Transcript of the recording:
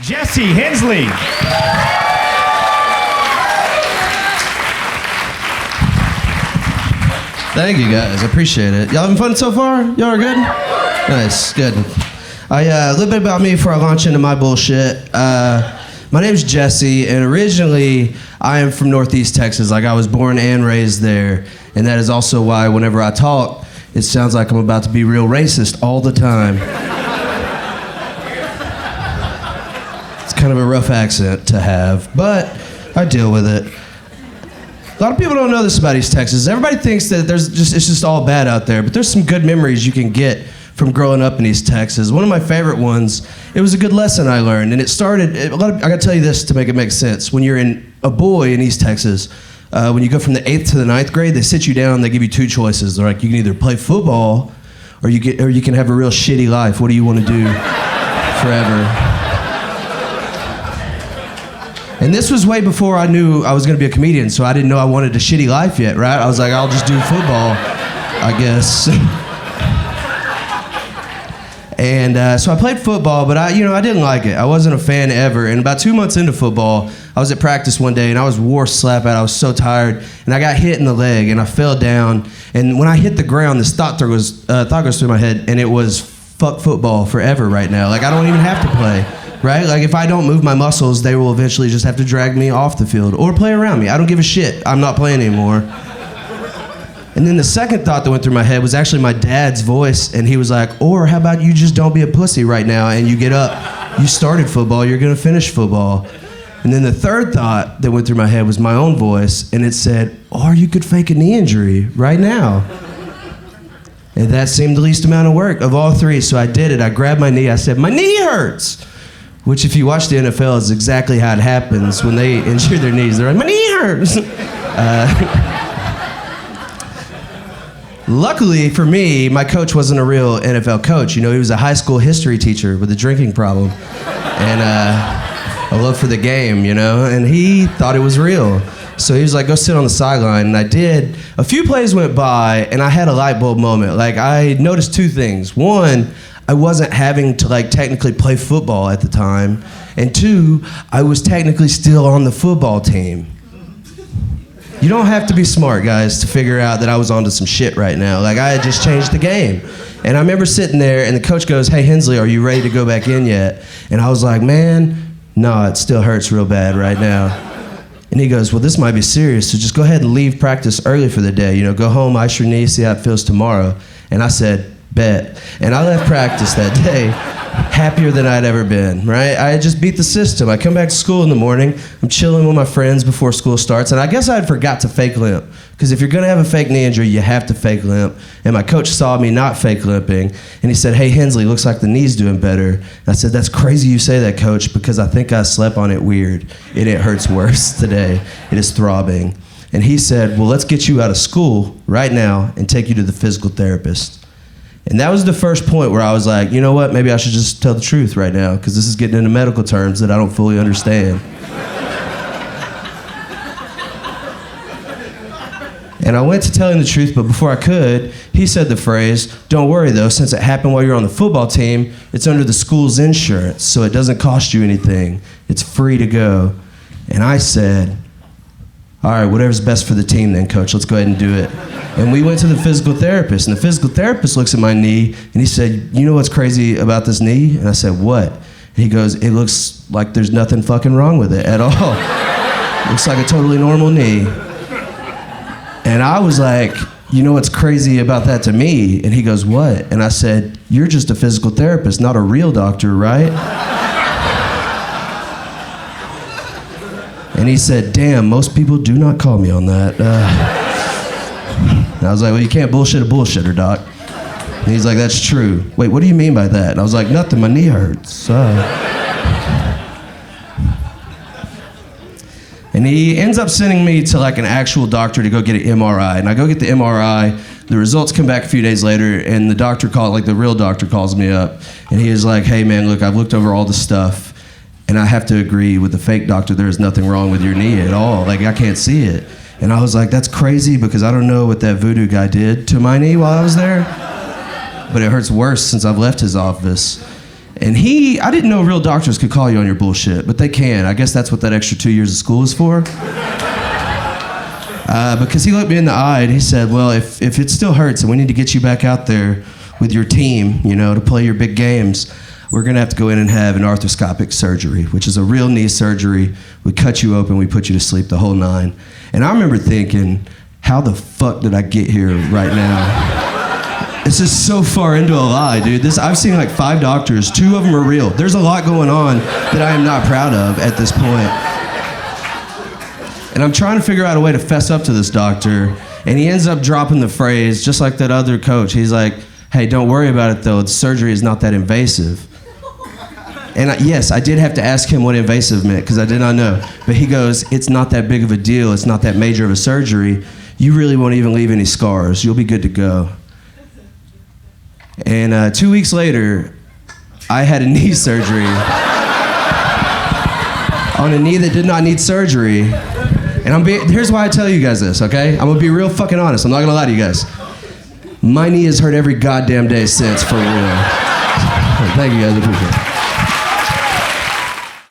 Jesse Hensley. Thank you guys, I appreciate it. Y'all having fun so far? Y'all are good? Nice, good. A little bit about me before I launch into my bullshit. My name's Jesse, and originally I am from Northeast Texas. Like, I was born and raised there, and that is also why whenever I talk, it sounds like I'm about to be real racist all the time. It's kind of a rough accent to have, but I deal with it. A lot of people don't know this about East Texas. Everybody thinks that it's just all bad out there, but there's some good memories you can get from growing up in East Texas. One of my favorite ones, it was a good lesson I learned, and it started, I gotta tell you this to make it make sense. When you're a boy in East Texas, when you go from the 8th to the 9th grade, they sit you down and they give you two choices. They're like, you can either play football or you can have a real shitty life. What do you want to do forever? And this was way before I knew I was going to be a comedian, so I didn't know I wanted a shitty life yet, right? I was like, I'll just do football, I guess. And so I played football, but I didn't like it. I wasn't a fan ever. And about 2 months into football, I was at practice one day, and I was wore slap out. I was so tired, and I got hit in the leg, and I fell down. And when I hit the ground, this thought goes through my head, and it was fuck football forever right now. Like, I don't even have to play. Right? Like, if I don't move my muscles, they will eventually just have to drag me off the field or play around me. I don't give a shit. I'm not playing anymore. And then the second thought that went through my head was actually my dad's voice, and he was like, or how about you just don't be a pussy right now and you get up. You started football, you're gonna finish football. And then the third thought that went through my head was my own voice, and it said, or you could fake a knee injury right now. And that seemed the least amount of work of all three, so I did it. I grabbed my knee, I said, my knee hurts. Which, if you watch the NFL, is exactly how it happens when they injure their knees. They're like, my knee hurts. Luckily for me, my coach wasn't a real NFL coach. You know, he was a high school history teacher with a drinking problem and a love for the game, you know, and he thought it was real. So he was like, go sit on the sideline, and I did. A few plays went by, and I had a light bulb moment. Like, I noticed two things. One, I wasn't having to technically play football at the time. And two, I was technically still on the football team. You don't have to be smart, guys, to figure out that I was onto some shit right now. Like, I had just changed the game. And I remember sitting there, and the coach goes, hey, Hensley, are you ready to go back in yet? And I was like, man, no, it still hurts real bad right now. And he goes, well, this might be serious, so just go ahead and leave practice early for the day. You know, go home, ice your knee, see how it feels tomorrow. And I said, bet. And I left practice that day happier than I'd ever been, right? I had just beat the system. I come back to school in the morning, I'm chilling with my friends before school starts, and I guess I had forgot to fake limp. Because if you're gonna have a fake knee injury, you have to fake limp. And my coach saw me not fake limping, and he said, hey, Hensley, looks like the knee's doing better. And I said, that's crazy you say that, coach, because I think I slept on it weird, and it hurts worse today. It is throbbing. And he said, well, let's get you out of school right now and take you to the physical therapist. And that was the first point where I was like, you know what, maybe I should just tell the truth right now, because this is getting into medical terms that I don't fully understand. And I went to tell him the truth, but before I could, he said the phrase, don't worry though, since it happened while you're on the football team, it's under the school's insurance, so it doesn't cost you anything. It's free to go. And I said, all right, whatever's best for the team then, coach, let's go ahead and do it. And we went to the physical therapist, and the physical therapist looks at my knee, and he said, you know what's crazy about this knee? And I said, what? And he goes, it looks like there's nothing fucking wrong with it at all. Looks like a totally normal knee. And I was like, you know what's crazy about that to me? And he goes, what? And I said, you're just a physical therapist, not a real doctor, right? And he said, damn, most people do not call me on that. And I was like, well, you can't bullshit a bullshitter, doc. And he's like, that's true. Wait, what do you mean by that? And I was like, nothing, my knee hurts. And he ends up sending me to an actual doctor to go get an MRI. And I go get the MRI, the results come back a few days later, and the doctor the real doctor calls me up. And he is like, hey man, look, I've looked over all the stuff, and I have to agree with the fake doctor, there is nothing wrong with your knee at all. I can't see it. And I was like, that's crazy, because I don't know what that voodoo guy did to my knee while I was there, but it hurts worse since I've left his office. And I didn't know real doctors could call you on your bullshit, but they can. I guess that's what that extra 2 years of school is for. Because he looked me in the eye and he said, well, if it still hurts and we need to get you back out there with your team, to play your big games, we're gonna have to go in and have an arthroscopic surgery, which is a real knee surgery. We cut you open, we put you to sleep, the whole nine. And I remember thinking, how the fuck did I get here right now? It's just so far into a lie, dude. I've seen like 5 doctors, 2 of them are real. There's a lot going on that I am not proud of at this point. And I'm trying to figure out a way to fess up to this doctor, and he ends up dropping the phrase, just like that other coach. He's like, hey, don't worry about it though, the surgery is not that invasive. And yes, I did have to ask him what invasive meant, because I did not know. But he goes, it's not that big of a deal, it's not that major of a surgery. You really won't even leave any scars, you'll be good to go. And 2 weeks later, I had a knee surgery on a knee that did not need surgery. And here's why I tell you guys this, okay? I'm gonna be real fucking honest. I'm not gonna lie to you guys. My knee has hurt every goddamn day since, for real. Thank you guys, I appreciate it.